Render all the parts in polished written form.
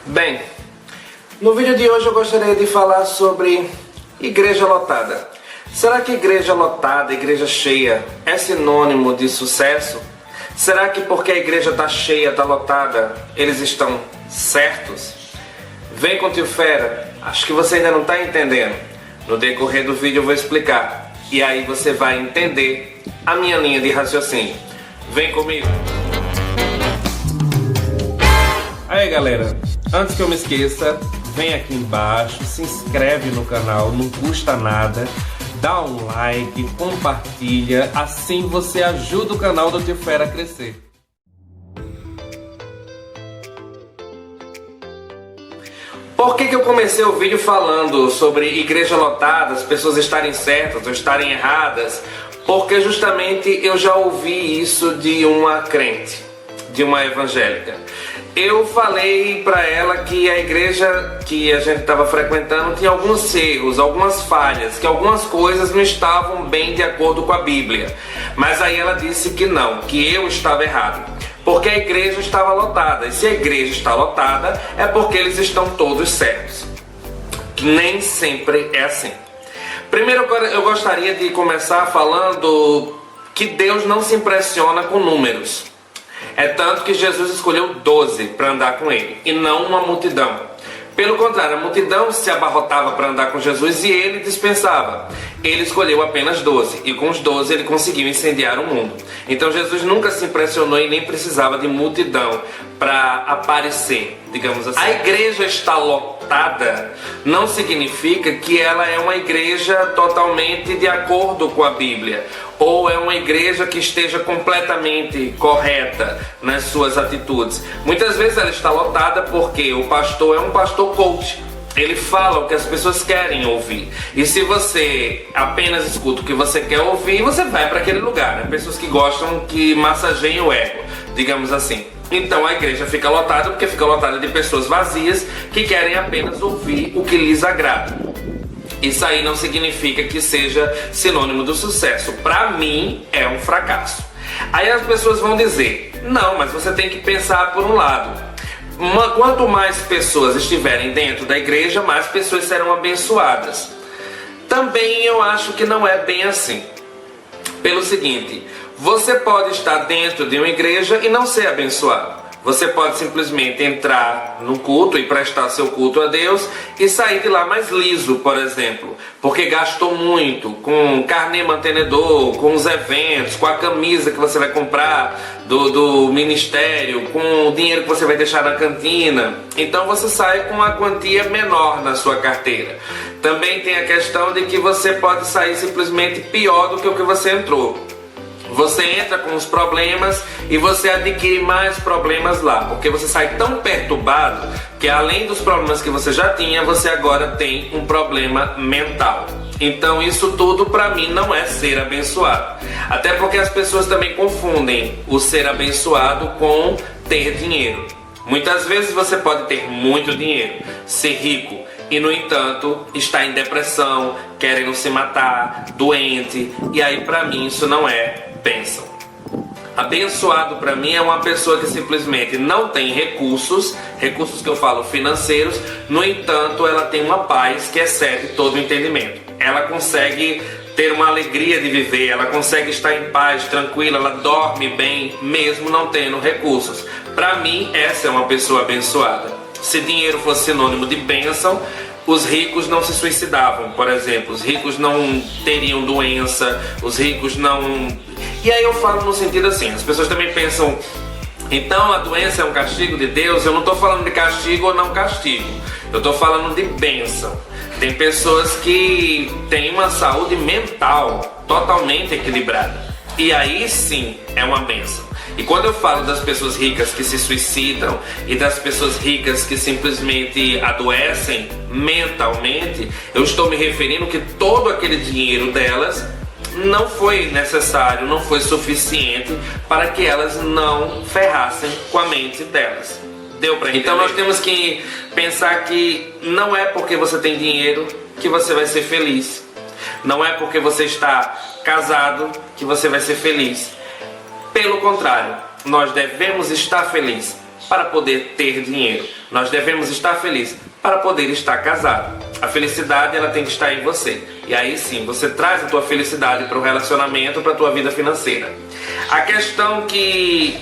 Bem, no vídeo de hoje eu gostaria de falar sobre igreja lotada. Será que igreja lotada, igreja cheia, é sinônimo de sucesso? Será que porque a igreja está cheia, está lotada, eles estão certos? Vem com o Tio Fera, acho que você ainda não está entendendo. No decorrer do vídeo eu vou explicar, e aí você vai entender a minha linha de raciocínio. Vem comigo! Aí galera, antes que eu me esqueça, vem aqui embaixo, se inscreve no canal, não custa nada, dá um like, compartilha, assim você ajuda o canal do Tio Fera a crescer. Por que eu comecei o vídeo falando sobre igreja lotada, as pessoas estarem certas ou estarem erradas? Porque justamente eu já ouvi isso de uma crente, de uma evangélica. Eu falei para ela que a igreja que a gente estava frequentando tinha alguns erros, algumas falhas, que algumas coisas não estavam bem de acordo com a Bíblia. Mas aí ela disse que não, que eu estava errado, porque a igreja estava lotada. E se a igreja está lotada, é porque eles estão todos certos. Nem sempre é assim. Primeiro eu gostaria de começar falando que Deus não se impressiona com números. É tanto que Jesus escolheu 12 para andar com ele, e não uma multidão. Pelo contrário, a multidão se abarrotava para andar com Jesus e ele dispensava. Ele escolheu apenas 12, e com os 12 ele conseguiu incendiar o mundo. Então Jesus nunca se impressionou e nem precisava de multidão para aparecer, digamos assim. A igreja está lotada não significa que ela é uma igreja totalmente de acordo com a Bíblia, ou é uma igreja que esteja completamente correta nas suas atitudes. Muitas vezes ela está lotada porque o pastor é um pastor coach. Ele fala o que as pessoas querem ouvir. E se você apenas escuta o que você quer ouvir, você vai para aquele lugar, né? Pessoas que gostam, que massageiem o ego, digamos assim. Então a igreja fica lotada porque fica lotada de pessoas vazias que querem apenas ouvir o que lhes agrada. Isso aí não significa que seja sinônimo do sucesso. Para mim, é um fracasso. Aí as pessoas vão dizer, não, mas você tem que pensar por um lado. Quanto mais pessoas estiverem dentro da igreja, mais pessoas serão abençoadas. Também eu acho que não é bem assim. Pelo seguinte, você pode estar dentro de uma igreja e não ser abençoado. Você pode simplesmente entrar no culto e prestar seu culto a Deus e sair de lá mais liso, por exemplo, porque gastou muito com carnê mantenedor, com os eventos, com a camisa que você vai comprar do ministério, com o dinheiro que você vai deixar na cantina. Então você sai com uma quantia menor na sua carteira. Também tem a questão de que você pode sair simplesmente pior do que o que você entrou. Você entra com os problemas e você adquire mais problemas lá, porque você sai tão perturbado que além dos problemas que você já tinha, você agora tem um problema mental. Então isso tudo para mim não é ser abençoado. Até porque as pessoas também confundem o ser abençoado com ter dinheiro. Muitas vezes você pode ter muito dinheiro, ser rico, e no entanto está em depressão, querendo se matar, doente, e aí para mim isso não é bênção. Abençoado para mim é uma pessoa que simplesmente não tem recursos que eu falo financeiros, no entanto ela tem uma paz que excede todo o entendimento. Ela consegue ter uma alegria de viver, ela consegue estar em paz, tranquila, ela dorme bem, mesmo não tendo recursos. Para mim essa é uma pessoa abençoada. Se dinheiro fosse sinônimo de bênção, os ricos não se suicidavam, por exemplo. Os ricos não teriam doença, os ricos não... E aí eu falo no sentido assim, as pessoas também pensam, então a doença é um castigo de Deus? Eu não estou falando de castigo ou não castigo, eu estou falando de bênção. Tem pessoas que têm uma saúde mental totalmente equilibrada, e aí sim é uma bênção. E quando eu falo das pessoas ricas que se suicidam e das pessoas ricas que simplesmente adoecem mentalmente, eu estou me referindo que todo aquele dinheiro delas não foi necessário, não foi suficiente para que elas não ferrassem com a mente delas. Deu pra entender? Então nós temos que pensar que não é porque você tem dinheiro que você vai ser feliz. Não é porque você está casado que você vai ser feliz. Pelo contrário, nós devemos estar felizes para poder ter dinheiro. Nós devemos estar felizes para poder estar casado. A felicidade, ela tem que estar em você. E aí sim, você traz a tua felicidade para o relacionamento, para a tua vida financeira. A questão que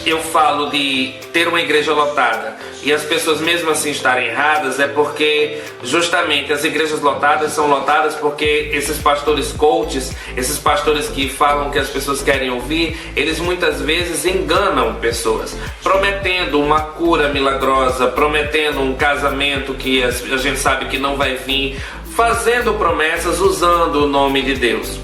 eu falo de ter uma igreja lotada e as pessoas mesmo assim estarem erradas é porque justamente as igrejas lotadas são lotadas porque esses pastores coaches, esses pastores que falam que as pessoas querem ouvir, eles muitas vezes enganam pessoas, prometendo uma cura milagrosa, prometendo um casamento que a gente sabe que não vai vir, fazendo promessas usando o nome de Deus.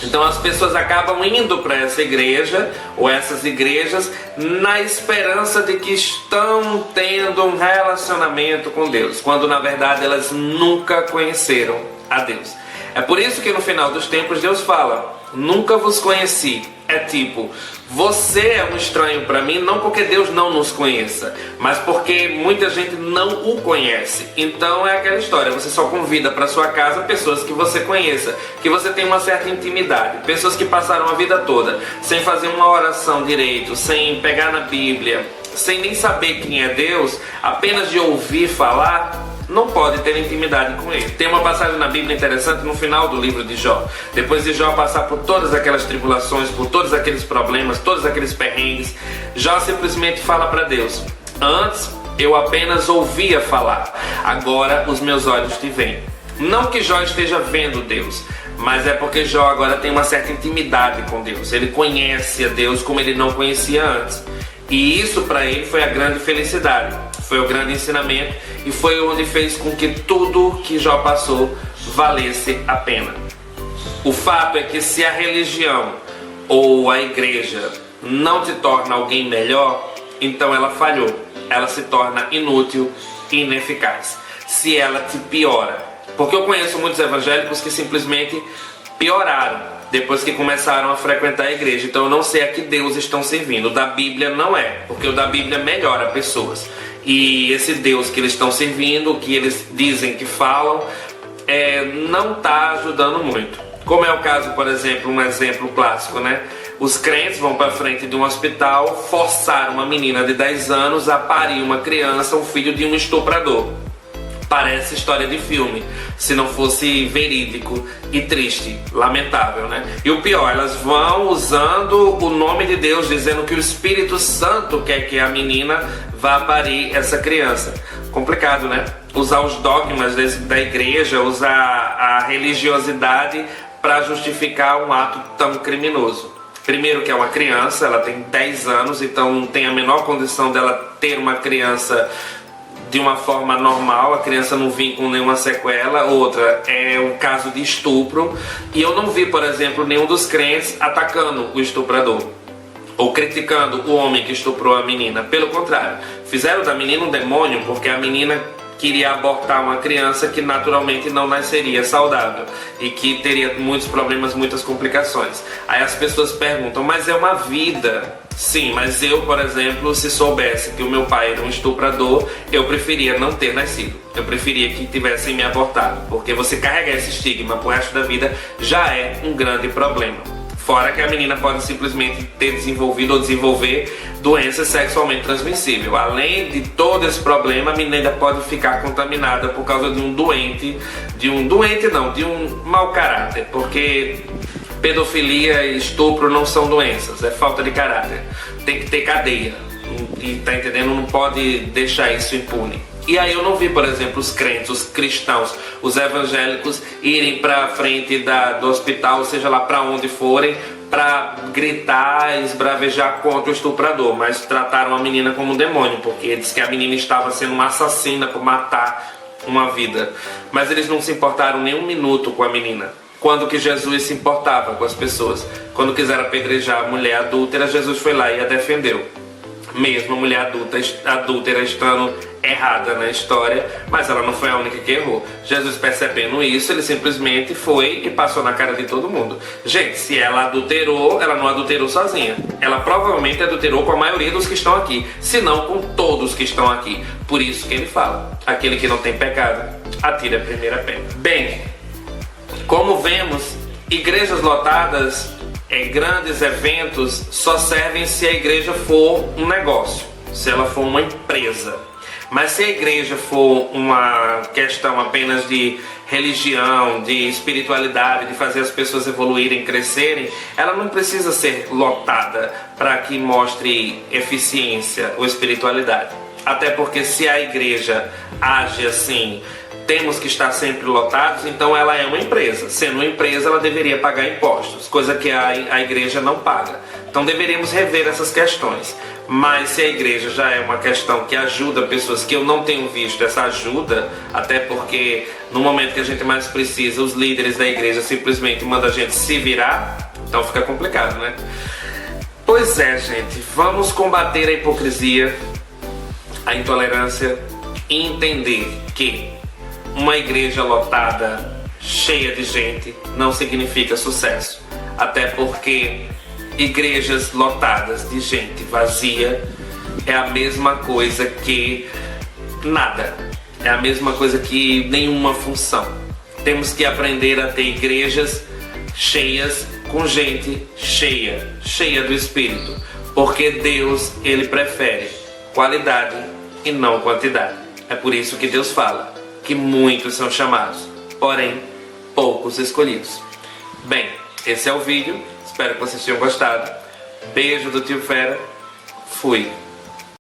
Então as pessoas acabam indo para essa igreja ou essas igrejas na esperança de que estão tendo um relacionamento com Deus, quando na verdade elas nunca conheceram a Deus. É por isso que no final dos tempos Deus fala: nunca vos conheci. É tipo, você é um estranho para mim, não porque Deus não nos conheça, mas porque muita gente não o conhece. Então é aquela história, você só convida para sua casa pessoas que você conheça, que você tem uma certa intimidade, pessoas que passaram a vida toda sem fazer uma oração direito, sem pegar na Bíblia, sem nem saber quem é Deus, apenas de ouvir falar, não pode ter intimidade com ele. Tem uma passagem na Bíblia interessante no final do livro de Jó. Depois de Jó passar por todas aquelas tribulações, por todos aqueles problemas, todos aqueles perrengues, Jó simplesmente fala para Deus: antes eu apenas ouvia falar, agora os meus olhos te veem. Não que Jó esteja vendo Deus, mas é porque Jó agora tem uma certa intimidade com Deus. Ele conhece a Deus como ele não conhecia antes. E isso para ele foi a grande felicidade, foi o grande ensinamento e foi onde fez com que tudo que Jó passou valesse a pena. O fato é que se a religião ou a igreja não te torna alguém melhor, então ela falhou, ela se torna inútil e ineficaz. Se ela te piora, porque eu conheço muitos evangélicos que simplesmente pioraram depois que começaram a frequentar a igreja. Então eu não sei a que Deus estão servindo. O da Bíblia não é, porque o da Bíblia melhora pessoas. E esse Deus que eles estão servindo, que eles dizem que falam, não está ajudando muito. Como é o caso, por exemplo, um exemplo clássico, né? Os crentes vão para frente de um hospital forçar uma menina de 10 anos a parir uma criança, um filho de um estuprador. Parece história de filme, se não fosse verídico e triste, lamentável, né? E o pior, elas vão usando o nome de Deus, dizendo que o Espírito Santo quer que a menina vá parir essa criança. Complicado, né? Usar os dogmas da igreja, usar a religiosidade para justificar um ato tão criminoso. Primeiro que é uma criança, ela tem 10 anos, então não tem a menor condição dela ter uma criança de uma forma normal, a criança não vem com nenhuma sequela. Outra, é um caso de estupro, e eu não vi, por exemplo, nenhum dos crentes atacando o estuprador ou criticando o homem que estuprou a menina. Pelo contrário, fizeram da menina um demônio, porque a menina queria abortar uma criança que naturalmente não nasceria saudável e que teria muitos problemas, muitas complicações. Aí as pessoas perguntam: mas é uma vida. Sim, mas eu, por exemplo, se soubesse que o meu pai era um estuprador, eu preferia não ter nascido. Eu preferia que tivessem me abortado, porque você carregar esse estigma pro resto da vida já é um grande problema. Fora que a menina pode simplesmente ter desenvolvido ou desenvolver doença sexualmente transmissível. Além de todo esse problema, a menina ainda pode ficar contaminada por causa de um mau caráter, porque pedofilia e estupro não são doenças, é falta de caráter. Tem que ter cadeia, e tá entendendo? Não pode deixar isso impune. E aí eu não vi, por exemplo, os crentes, os cristãos, os evangélicos irem para frente do hospital, seja lá para onde forem, para gritar, esbravejar contra o estuprador, mas trataram a menina como um demônio, porque diz que a menina estava sendo uma assassina por matar uma vida. Mas eles não se importaram nem um minuto com a menina. Quando que Jesus se importava com as pessoas? Quando quiseram apedrejar a mulher adúltera, Jesus foi lá e a defendeu. Mesmo a mulher adúltera estando errada na história, mas ela não foi a única que errou. Jesus, percebendo isso, ele simplesmente foi e passou na cara de todo mundo. Gente, se ela adulterou, ela não adulterou sozinha. Ela provavelmente adulterou com a maioria dos que estão aqui, se não com todos que estão aqui. Por isso que ele fala: aquele que não tem pecado, atire a primeira pedra. Bem, como vemos, igrejas lotadas, grandes eventos, só servem se a igreja for um negócio. se ela for uma empresa. Mas se a igreja for uma questão apenas de religião, de espiritualidade, de fazer as pessoas evoluírem, crescerem, ela não precisa ser lotada para que mostre eficiência ou espiritualidade. Até porque se a igreja age assim, temos que estar sempre lotados, então ela é uma empresa. Sendo uma empresa, ela deveria pagar impostos, coisa que a igreja não paga. Então deveríamos rever essas questões. Mas se a igreja já é uma questão que ajuda pessoas, que eu não tenho visto essa ajuda, até porque no momento que a gente mais precisa, os líderes da igreja simplesmente mandam a gente se virar, então fica complicado, né? Pois é, gente, vamos combater a hipocrisia, a intolerância e entender que uma igreja lotada, cheia de gente, não significa sucesso. Até porque igrejas lotadas de gente vazia é a mesma coisa que nada. É a mesma coisa que nenhuma função. Temos que aprender a ter igrejas cheias com gente cheia, cheia do Espírito. Porque Deus, Ele prefere qualidade e não quantidade. É por isso que Deus fala que muitos são chamados, porém poucos escolhidos. Bem, esse é o vídeo. Espero que vocês tenham gostado. Beijo do Tio Fera. Fui.